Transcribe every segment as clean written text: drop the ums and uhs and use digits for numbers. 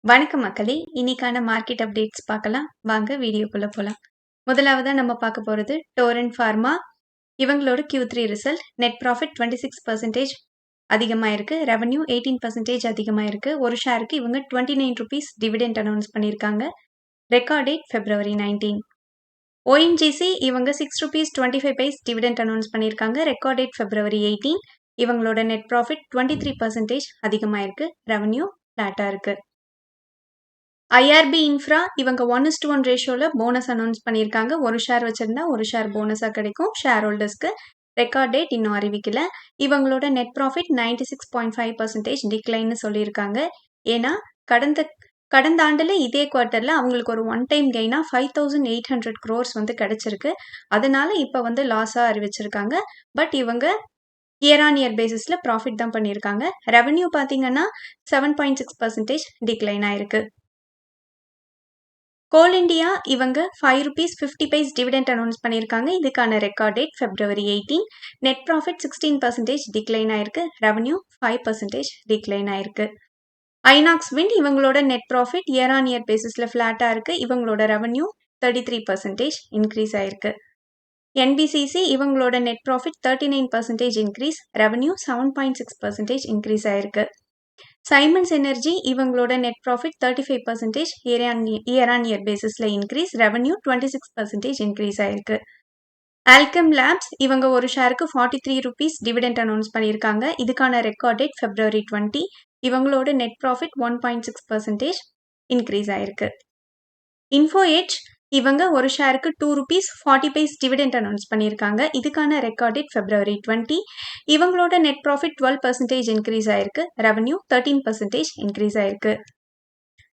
வணக்கம் மக்களே! இன்னைக்கான மார்க்கெட் அப்டேட்ஸ் பார்க்கலாம். வாங்க வீடியோக்குள்ள போலாம். முதலாவதா நம்ம பார்க்க போறது டோரன்ட் ஃபார்மா. இவங்களோட Q3 ரிசல்ட். நெட் ப்ராஃபிட் 26% அதிகமா இருக்கு. ரெவென்யூ 18% அதிகமா இருக்கு. ஒரு ஷேருக்கு இவங்க ₹29 டிவிடெண்ட் அனௌன்ஸ் பண்ணியிருக்காங்க. Record date February 19. ONGC இவங்க ₹6.25 டிவிடெண்ட் அனௌன்ஸ் பண்ணியிருக்காங்க. Record date February 18. இவங்களோட நெட் ப்ராஃபிட் 23% அதிகமா இருக்கு. ரெவென்யூ ஃபிளாட்டா இருக்கு. IRB இன்ஃப்ரா இவங்க 1:1 ரேஷியோல போனஸ் அனௌன்ஸ் பண்ணியிருக்காங்க. ஒரு ஷேர் வச்சிருந்தா ஒரு ஷேர் போனஸா கிடைக்கும் ஷேர் ஹோல்டர்ஸ்க்கு. ரெக்கார்ட் டேட் இன்னும் அறிவிக்கல. இவங்களோட நெட் ப்ராஃபிட் 96.5% டிக்ளைன்னு சொல்லியிருக்காங்க. ஏன்னா கடந்த ஆண்டுல இதே குவார்ட்டர்ல அவங்களுக்கு ஒரு ஒன் டைம் கெயினா 5,800 crores வந்து கிடைச்சிருக்கு. அதனால இப்ப வந்து லாஸா அறிவிச்சிருக்காங்க. பட் இவங்க இயர் ஆன் இயர் பேசிஸ்ல ப்ராஃபிட் தான் பண்ணியிருக்காங்க. ரெவென்யூ பார்த்தீங்கன்னா 7.6% டிக்ளைன் ஆயிருக்கு. கோல் இண்டியா இவங்க ₹5.50 டிவிடெண்ட் அனௌன்ஸ் பண்ணியிருக்காங்க. இதுக்கான record date February 18. Net profit 16% decline ஆயிருக்கு. ரெவென்யூ 5% டிக்ளைன் ஆயிருக்கு. ஐநாக்ஸ் விண்ட் இவங்களோட net profit year on year பேசிஸ்ல ஃபிளாட்டா இருக்கு. இவங்களோட ரெவென்யூ 33% இன்க்ரீஸ் ஆயிருக்கு. NBCC இவங்களோட net profit 39% increase. Revenue 7.6% increase ஆயிருக்கு. சைமன்ஸ் எனர்ஜி இவங்களோட net profit 35% year on year பேசிஸ்ல இன்க்ரீஸ். ரெவென்யூ 26% இன்க்ரீஸ் ஆயிருக்கு. ஆல்கெம் லேப்ஸ் இவங்க ஒரு ஷேருக்கு ₹43 டிவிடெண்ட் அனௌன்ஸ் பண்ணியிருக்காங்க. இதுக்கான ரெக்கார்ட் டேட் February 20. இவங்களோட நெட் ப்ராஃபிட் 1.6% இன்க்ரீஸ் ஆயிருக்கு. இன்ஃபோ எட்ஜ் இவங்க ஒரு ஷேருக்கு ₹2.40 டிவிடெண்ட் அனௌன்ஸ் பண்ணியிருக்காங்க. இதுக்கான ரெக்கார்ட் டேட் February 20. இவங்களோட நெட் ப்ராஃபிட் 12% இன்க்ரீஸ் ஆயிருக்கு. ரெவென்யூ 13% இன்க்ரீஸ் ஆயிருக்கு.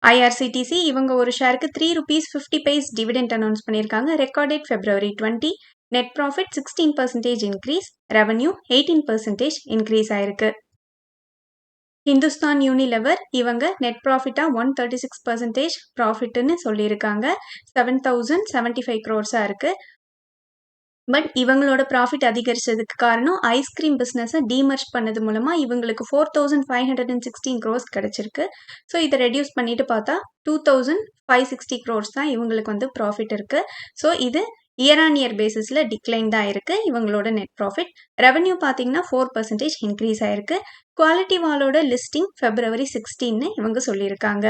IRCTC இவங்க ஒரு ஷேருக்கு ₹3.50 டிவிடெண்ட் அனௌன்ஸ் பண்ணியிருக்காங்க. Record date February 20. Net profit 16% increase. Revenue 18% increase ஆயிருக்கு. ஹிந்துஸ்தான் யூனிலெவர் இவங்க நெட் ப்ராஃபிட்டா 136% ப்ராஃபிட்னு சொல்லியிருக்காங்க. 7,075 crores இருக்கு. பட் இவங்களோட ப்ராஃபிட் அதிகரிச்சதுக்கு காரணம் ஐஸ்கிரீம் பிஸ்னஸை டீமர்ஜ் பண்ணது மூலமா இவங்களுக்கு 4,516 crores கிடைச்சிருக்கு. ஸோ இதை ரெடியூஸ் பண்ணிட்டு பார்த்தா 2,560 crores தான் இவங்களுக்கு வந்து ப்ராஃபிட் இருக்கு. ஸோ இது இயர் ஆன் இயர் பேசிஸ்ல டிக்ளைன் தான் இருக்கு. இவங்களோட நெட் ப்ராஃபிட் ரெவென்யூ பார்த்தீங்கன்னா 4% இன்க்ரீஸ் ஆயிருக்கு. குவாலிட்டி வாலோட லிஸ்டிங் February 16 இவங்க சொல்லியிருக்காங்க.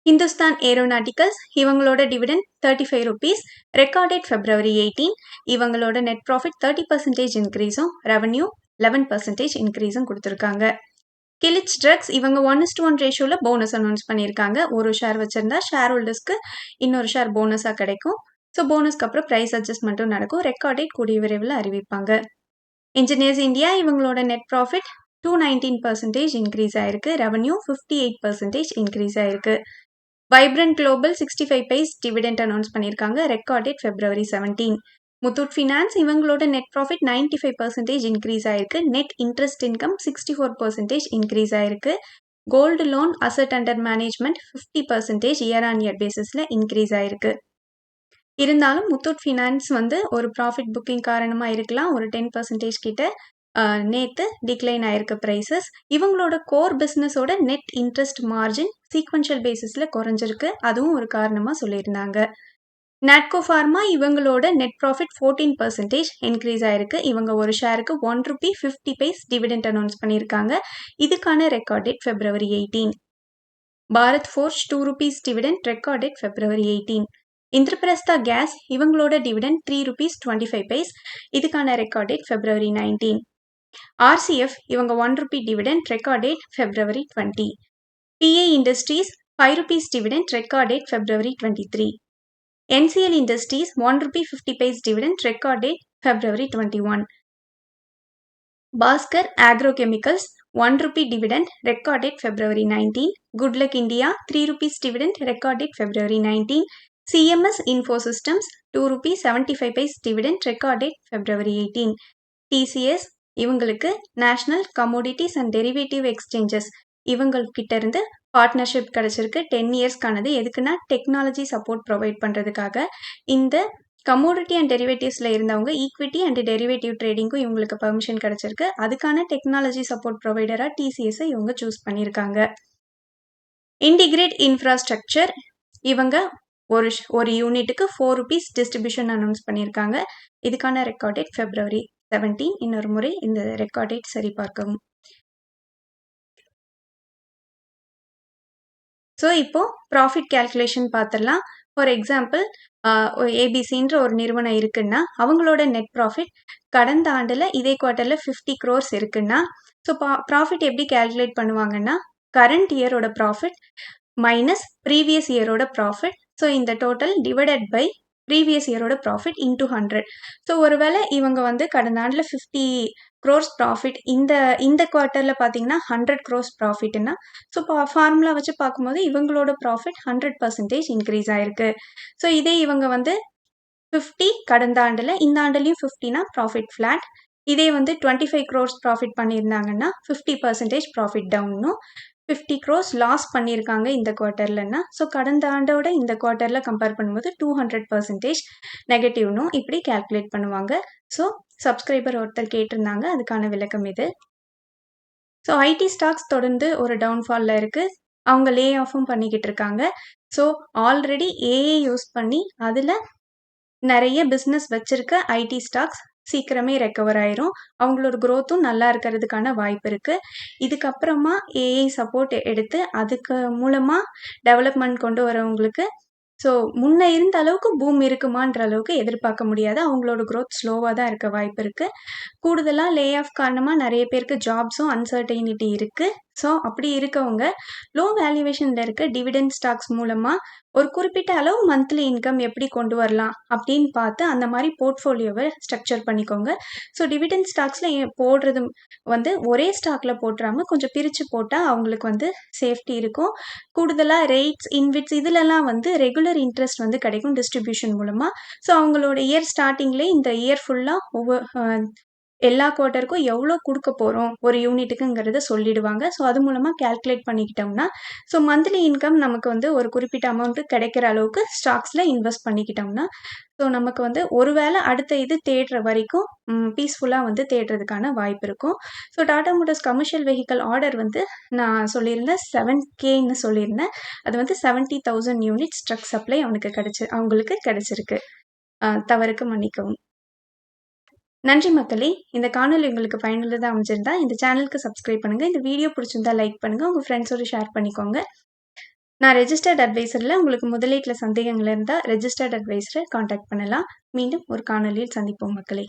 ஹிந்துஸ்தான் ஏரோநாட்டிக்கல்ஸ் இவங்களோட டிவிடெண்ட் ₹35. Record date February 18. இவங்களோட நெட் ப்ராஃபிட் 30% இன்க்ரீஸும் ரெவென்யூ 11% இன்க்ரீஸும் கொடுத்துருக்காங்க. கிலிச் ட்ரக்ஸ் இவங்க 1:1 ரேஷியோல போனஸ் அனௌன்ஸ் பண்ணியிருக்காங்க. ஒரு ஷேர் வச்சிருந்தா ஷேர் ஹோல்டர்ஸ்க்கு இன்னொரு ஷேர் போனஸா கிடைக்கும். ஸோ போனஸ்க்கு அப்புறம் ப்ரைஸ் அட்ஜஸ்ட்மெண்ட்டும் நடக்கும். ரெக்கார்ட் டேட் கூடிய விரைவில் அறிவிப்பாங்க. இன்ஜினியர்ஸ் இந்தியா இவங்களோட நெட் ப்ராஃபிட் 219% இன்க்ரீஸ் ஆயிருக்கு. ரெவென்யூ 58% இன்க்ரீஸ் ஆயிருக்கு. வைப்ரண்ட் குளோபல் 65 டிவிடெண்ட் அனௌன்ஸ் பண்ணியிருக்காங்க. Record date February 17. Muthoot Finance இவங்களோட நெட் ப்ராஃபிட் 95% இன்க்ரீஸ் ஆயிருக்கு. நெட் இன்ட்ரெஸ்ட் இன்கம் 64% இன்க்ரீஸ் ஆயிருக்கு. Gold loan asset under management 50% year on year பேசிஸ்ல இன்க்ரீஸ் ஆயிருக்கு. இருந்தாலும் முத்தூட் ஃபினான்ஸ் வந்து ஒரு ப்ராஃபிட் புக்கிங் காரணமா இருக்கலாம். ஒரு 10% கிட்ட நேத்து டிக்ளைன் ஆயிருக்கு ப்ரைசஸ். இவங்களோட கோர் பிஸ்னஸோட நெட் இன்ட்ரெஸ்ட் மார்ஜின் சீக்வென்ஷியல் பேசிஸ்ல குறைஞ்சிருக்கு. அதுவும் ஒரு காரணமா சொல்லியிருந்தாங்க. நாட்கோ ஃபார்மா இவங்களோட நெட் ப்ராஃபிட் 14% இன்க்ரீஸ் ஆயிருக்கு. இவங்க ஒரு ஷேருக்கு ₹1.50 டிவிடெண்ட் அனௌன்ஸ் பண்ணியிருக்காங்க. இதுக்கான record date February 18. Bharat Forge ₹2 dividend record date February 18. Indraprastha Gas இவங்களோட டிவிடெண்ட் ₹3.25. இதுக்கான ரெக்கார்ட் டேட் February 19. RCF இவங்க ₹1 dividend record date February 20. PI Industries ₹5 dividend record date February 23. NCL Industries ₹1.50 dividend record date February 21. Bhaskar Agrochemicals ₹1 dividend record date February 19. Goodluck India ₹3 dividend record date February 19. CMS Info Systems ₹2.75 dividend record date February 18. TCS இவங்களுக்கு National Commodities and Derivative Exchanges இவங்ககிட்ட இருந்து partnership கிடைச்சிருக்கு. 10 இயர்ஸ்க்கானது. எதுக்குன்னா technology support provide பண்றதுக்காக. இந்த commodity and டெரிவேட்டிவ்ஸ்ல இருந்தவங்க equity and derivative ட்ரேடிங்க்கும் இவங்களுக்கு permission கிடைச்சிருக்கு. அதுக்கான டெக்னாலஜி சப்போர்ட் ப்ரொவைடரா TCS இவங்க சூஸ் பண்ணியிருக்காங்க. இன்டிகிரேட் இன்ஃப்ராஸ்ட்ரக்சர் இவங்க ஒரு யூனிட்டுக்கு 4 rupees டிஸ்ட்ரிபியூஷன் அனௌன்ஸ் பண்ணியிருக்காங்க. இதுக்கான ரெக்கார்ட் டேட் February 17. இன்னொரு முறை இந்த ரெக்கார்ட் டேட் சரிபார்க்கவும். ஸோ இப்போ ப்ராஃபிட் கேல்குலேஷன் பார்த்துடலாம். ஃபார் எக்ஸாம்பிள் ஏபிசின்ற ஒரு நிறுவனம் இருக்குன்னா அவங்களோட நெட் ப்ராஃபிட் கடந்த ஆண்டில் இதே குவார்ட்டரில் 50 crores இருக்குன்னா ஸோ ப்ராஃபிட் எப்படி கேல்குலேட் பண்ணுவாங்கன்னா கரண்ட் இயரோட ப்ராஃபிட் மைனஸ் ப்ரீவியஸ் இயரோட ப்ராஃபிட். ஸோ இந்த டோட்டல் டிவைடட் பை ப்ரீவியஸ் இயரோட ப்ராஃபிட் இன்டூ 100. ஸோ ஒருவேளை இவங்க வந்து கடந்த ஆண்டில் 50 crores ப்ராஃபிட் இந்த குவார்ட்டரில் பார்த்தீங்கன்னா 100 crores ப்ராஃபிட்னா ஸோ ஃபார்முலா வச்சு பார்க்கும்போது இவங்களோட ப்ராஃபிட் 100% இன்க்ரீஸ் ஆயிருக்கு. ஸோ இதே இவங்க வந்து 50 கடந்த ஆண்டில் இந்த ஆண்டுலையும் 50னா ப்ராஃபிட் ஃப்ளாட். இதே வந்து 25 crores ப்ராஃபிட் பண்ணியிருந்தாங்கன்னா 50% ப்ராஃபிட் டவுன்னும் 50 crores லாஸ் பண்ணியிருக்காங்க இந்த குவார்ட்டர்லன்னா ஸோ கடந்த ஆண்டோட இந்த குவார்ட்டரில் கம்பேர் பண்ணும்போது 200% நெகட்டிவ்னும் இப்படி கேல்குலேட் பண்ணுவாங்க. ஸோ சப்ஸ்கிரைபர் ஒருத்தர் கேட்டிருந்தாங்க, அதுக்கான விளக்கம் இது. ஸோ ஐடி ஸ்டாக்ஸ் தொடர்ந்து ஒரு டவுன்ஃபாலில் இருக்குது. அவங்க லே ஆஃபும் பண்ணிக்கிட்டு இருக்காங்க. ஸோ ஆல்ரெடி ஏஏ யூஸ் பண்ணி அதில் நிறைய பிஸ்னஸ் வச்சிருக்க ஐடி ஸ்டாக்ஸ் சீக்கிரமே ரெக்கவர் ஆயிரும். அவங்களோட க்ரோத்தும் நல்லா இருக்கிறதுக்கான வாய்ப்பு இருக்குது. இதுக்கப்புறமா ஏஐ சப்போர்ட் எடுத்து அதுக்கு மூலமாக டெவலப்மெண்ட் கொண்டு வரவங்களுக்கு ஸோ முன்ன இருந்த அளவுக்கு பூம் இருக்குமான்ற அளவுக்கு எதிர்பார்க்க முடியாது. அவங்களோட க்ரோத் ஸ்லோவாக தான் இருக்க வாய்ப்பு இருக்குது. கூடுதலாக லே ஆஃப் காரணமாக நிறைய பேருக்கு ஜாப்ஸும் அன்சர்டைனிட்டி இருக்குது. ஸோ அப்படி இருக்கவங்க லோ வேல்யூவேஷனில் இருக்க டிவிடெண்ட் ஸ்டாக்ஸ் மூலமாக ஒரு குறிப்பிட்ட அளவு மந்த்லி இன்கம் எப்படி கொண்டு வரலாம் அப்படின்னு பார்த்து அந்த மாதிரி போர்ட்ஃபோலியோவை ஸ்ட்ரக்சர் பண்ணிக்கோங்க. ஸோ டிவிடெண்ட் ஸ்டாக்ஸில் போடுறது வந்து ஒரே ஸ்டாக்கில் போட்டுறாமல் கொஞ்சம் பிரித்து போட்டால் அவங்களுக்கு வந்து சேஃப்டி இருக்கும். கூடுதலாக ரேட்ஸ் இன்விட்ஸ் இதிலெல்லாம் வந்து ரெகுலர் இன்ட்ரெஸ்ட் வந்து கிடைக்கும் டிஸ்ட்ரிபியூஷன் மூலமாக. ஸோ அவங்களோட இயர் ஸ்டார்டிங்லேயே இந்த இயர் ஃபுல்லாக எல்லா குவார்ட்டருக்கும் எவ்வளோ கொடுக்க போகிறோம் ஒரு யூனிட்டுக்குங்கிறத சொல்லிடுவாங்க. ஸோ அது மூலமாக கேல்குலேட் பண்ணிக்கிட்டோம்னா ஸோ மந்த்லி இன்கம் நமக்கு வந்து ஒரு குறிப்பிட்ட அமௌண்ட்டு கிடைக்கிற அளவுக்கு ஸ்டாக்ஸில் இன்வெஸ்ட் பண்ணிக்கிட்டோம்னா ஸோ நமக்கு வந்து ஒருவேளை அடுத்த இது தேடுற வரைக்கும் பீஸ்ஃபுல்லாக வந்து தேடுறதுக்கான வாய்ப்பு இருக்கும். So Tata Motors commercial vehicle order வந்து நான் சொல்லியிருந்தேன் 7Kன்னு சொல்லியிருந்தேன். அது வந்து 70,000 யூனிட்ஸ் ட்ரக் சப்ளை அவங்களுக்கு கிடைச்சிருக்கு. தவறுக்கு மன்னிக்கவும். நன்றி மக்களே. இந்த காணொலி உங்களுக்கு பயனுள்ளதாக அமைஞ்சிருந்தா இந்த சேனலுக்கு சப்ஸ்கிரைப் பண்ணுங்கள். இந்த வீடியோ பிடிச்சிருந்தா லைக் பண்ணுங்கள். உங்கள் ஃப்ரெண்ட்ஸோடு ஷேர் பண்ணிக்கோங்க. நான் ரெஜிஸ்டர்ட் அட்வைசரில் உங்களுக்கு முதலீட்டில் சந்தேகங்கள் இருந்தால் ரெஜிஸ்டர்ட் அட்வைசரை காண்டாக்ட் பண்ணலாம். மீண்டும் ஒரு காணொலியில் சந்திப்போம் மக்களே.